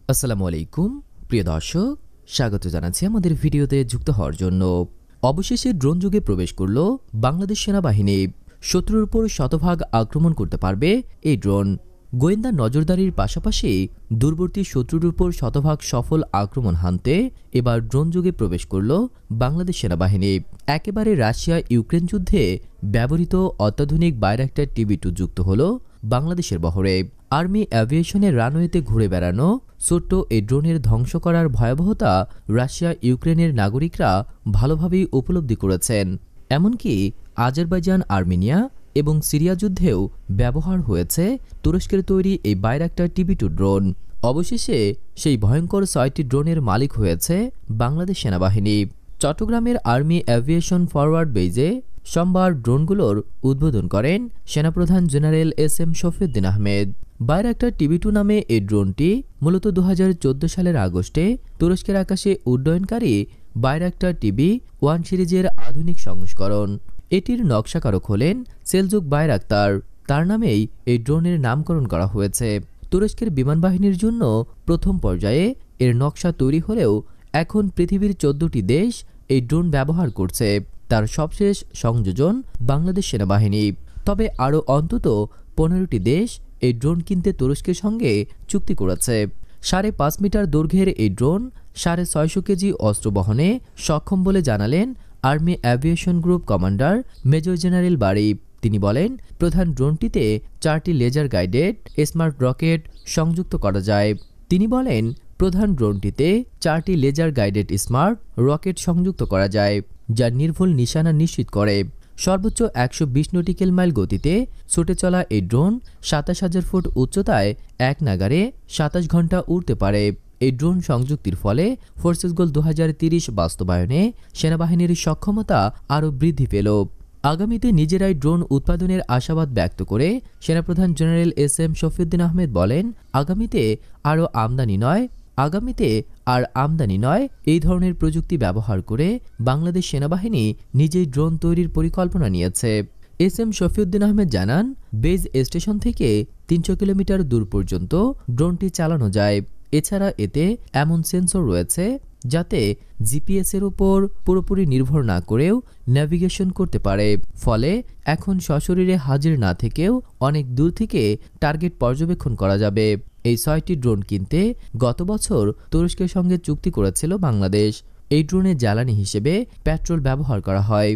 আসসালামু আলাইকুম প্রিয় দর্শক, স্বাগত জানাচ্ছি আমাদের ভিডিওতে যুক্ত হওয়ার জন্য। অবশেষে ড্রোন যুগে প্রবেশ করল বাংলাদেশ সেনাবাহিনী। শত্রুর উপর শতভাগ আক্রমণ করতে পারবে এই ড্রোন। গোয়েন্দা নজরদারির পাশাপাশি দূরবর্তী শত্রুর উপর শতভাগ সফল আক্রমণ হানতে এবার ড্রোন যুগে প্রবেশ করল বাংলাদেশ সেনাবাহিনী। একেবারে রাশিয়া ইউক্রেন যুদ্ধে ব্যবহৃত অত্যাধুনিক বাইরাক্টার TB2 যুক্ত হল বাংলাদেশের বহরে। আর্মি অ্যাভিয়েশনের রানওয়েতে ঘুরে বেড়ানো ছোট্ট এই ড্রোনের ধ্বংস করার ভয়াবহতা রাশিয়া ইউক্রেনের নাগরিকরা ভালোভাবেই উপলব্ধি করেছেন। এমনকি আজারবাইজান, আর্মেনিয়া এবং সিরিয়া যুদ্ধেও ব্যবহার হয়েছে তুরস্কের তৈরি এই বাইরাক্টার TB2 ড্রোন। অবশেষে সেই ভয়ঙ্কর 6টি ড্রোনের মালিক হয়েছে বাংলাদেশ সেনাবাহিনী। চট্টগ্রামের আর্মি অ্যাভিয়েশন ফরওয়ার্ড বেজে সোমবার ড্রোনগুলোর উদ্বোধন করেন সেনাপ্রধান general SM Shafiuddin Ahmed. Bayraktar TB2 নামে এই ড্রোনটি মূলত 2014 সালের আগস্টে তুরস্কের আকাশে উড্ডয়নকারী বাইরাক্টার TB1 সিরিজের আধুনিক সংস্করণ। এটির নকশাকারক হলেন সেলজুক বাইরাক্তার। তার নামেই এই ড্রোনের নামকরণ করা হয়েছে। তুরস্কের বিমানবাহিনীর জন্য প্রথম পর্যায়ে এর নকশা তৈরি হলেও এখন পৃথিবীর 14টি দেশ এই ড্রোন ব্যবহার করছে। তার সবশেষ সংযোজন বাংলাদেশ সেনাবাহিনী। তবে আরও অন্তত 15টি দেশ এই ড্রোন কিনতে তুরস্কের সঙ্গে চুক্তি করেছে। 5.5 মিটার দৈর্ঘ্যের এই ড্রোন 650 কেজি অস্ত্র বহনে সক্ষম বলে জানালেন army aviation group commander major general Bari. তিনি বলেন, প্রধান ড্রোনটিতে 4টি লেজার গাইডেড স্মার্ট রকেট সংযুক্ত করা যায়। তিনি বলেন, প্রধান ড্রোনটিতে 4টি লেজার গাইডেড স্মার্ট রকেট সংযুক্ত করা যায়, যা নির্ভুল নিশানা নিশ্চিত করে। সর্বোচ্চ 120 নটিক্যাল মাইল গতিতে ছুটে চলা এই ড্রোন 27,000 ফুট উচ্চতায় এক নাগাড়ে 27 ঘন্টা উড়তে পারে। এই ড্রোন সংযুক্তির ফলে ফোর্সেস গোল 2030 বাস্তবায়নে সেনাবাহিনীর সক্ষমতা আরও বৃদ্ধি পেল। আগামীতে নিজেরাই ড্রোন উৎপাদনের আশাবাদ ব্যক্ত করে সেনাপ্রধান জেনারেল SM শফিউদ্দিন আহমেদ বলেন, আগামীতে আর আমদানি নয়, এই ধরনের প্রযুক্তি ব্যবহার করে বাংলাদেশ সেনাবাহিনী নিজেই ড্রোন তৈরির পরিকল্পনা নিয়েছে। SM শফিউদ্দিন আহমেদ জানান, বেজ স্টেশন থেকে 300 কিলোমিটার দূর পর্যন্ত ড্রোনটি চালানো যায়। এছাড়া এতে এমন সেন্সর রয়েছে যাতে GPS এর উপর পুরোপুরি নির্ভর না করেও নেভিগেশন করতে পারে। ফলে এখন সশরীরে হাজির না থেকেও অনেক দূর থেকে টার্গেট পর্যবেক্ষণ করা যাবে। এই 6টি ড্রোন কিনতে গত বছর তুরস্কের সঙ্গে চুক্তি করেছিল বাংলাদেশ। এই ড্রোনের জ্বালানি হিসেবে পেট্রোল ব্যবহার করা হয়।